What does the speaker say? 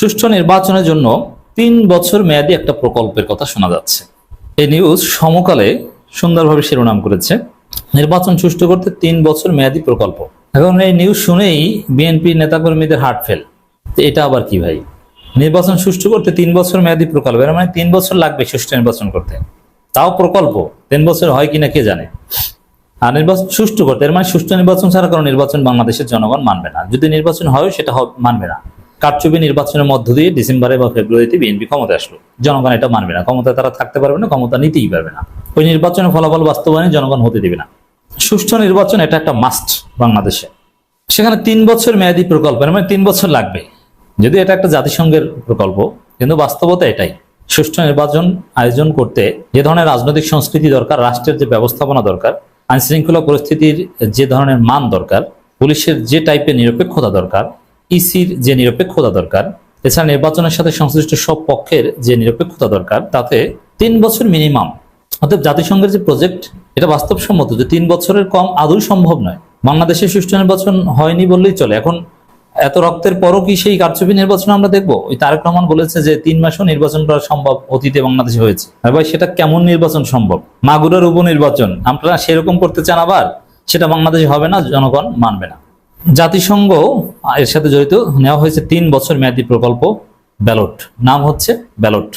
সুষ্ঠু নির্বাচনের জন্য 3 বছর মেয়াদী একটা প্রকল্পের কথা শোনা যাচ্ছে। এই নিউজ সমকালে সুন্দরভাবে শিরোনাম করেছে, নির্বাচন সুষ্ঠু করতে 3 বছর মেয়াদী প্রকল্প। এখন এই নিউজ শুনেই বিএনপি নেতাকর্মীদের হার্ট ফেল। এটা আবার কি ভাই, নির্বাচন সুষ্ঠু করতে 3 বছর মেয়াদী প্রকল্প, এর মানে 3 বছর লাগবে সুষ্ঠু নির্বাচন করতে, তাও প্রকল্প। 3 বছর হয় কিনা কে জানে। আর নির্বাচন সুষ্ঠু করতে, এর মানে সুষ্ঠু নির্বাচন ছাড়া কোনো নির্বাচন বাংলাদেশের জনগণ মানবে না। যদি নির্বাচন হয় সেটা মানবে না। কারচুপি নির্বাচনের মধ্য দিয়ে ডিসেম্বরে বা ফেব্রুয়ারিতে বিএনপি ক্ষমতা আসলো, জনগণ এটা মানবে না। ক্ষমতায় তারা থাকতে পারবে না, ক্ষমতা নিতেই পারবে না। ওই নির্বাচনের ফলাফল বাস্তবায়নে জনগণ হতে দেবে না। সুষ্ঠু নির্বাচন এটা একটা মাস্ট বাংলাদেশে। সেখানে 3 বছর মেয়াদী প্রকল্প, মানে 3 বছর লাগবে। যদি এটা একটা জাতিসংঘের প্রকল্প, কিন্তু বাস্তবতা এটাই। সুষ্ঠু নির্বাচন আয়োজন করতে যে ধরনের রাজনৈতিক সংস্কৃতি দরকার, রাষ্ট্রের যে ব্যবস্থাপনা দরকার, আইন শৃঙ্খলা পরিস্থিতির যে ধরনের মান দরকার, পুলিশের যে টাইপের নিরপেক্ষতা দরকার, ইসির যে নিরপেক্ষতা দরকার, এছাড়া নির্বাচনের সাথে সংশ্লিষ্ট সব পক্ষের যে নিরপেক্ষতা দরকার, তাতে 3 বছর মিনিমাম। অর্থাৎ জাতিসংঘের যে প্রজেক্ট, এটা বাস্তবসম্মত যে 3 বছরের কম আদৌ সম্ভব নয়। বাংলাদেশে সুষ্ঠু নির্বাচন হয়নি বললেই চলে। এখন এত রক্তের পরও কি সেই কারচুপি নির্বাচন আমরা দেখবো? ওই তারেক রহমান বলেছে যে 3 মাসও নির্বাচন করা সম্ভব, অতীতে বাংলাদেশে হয়েছে। ভাই সেটা কেমন নির্বাচন সম্ভব? মাগুরার উপনির্বাচন আপনারা সেরকম করতে চান, আবার সেটা বাংলাদেশে হবে না, জনগণ মানবে না। জাতিসংঘ এর সাথে জড়িত নেওয়া হয়েছে 3 বছর মেয়াদী প্রকল্প, ব্যালট, নাম হচ্ছে ব্যালট।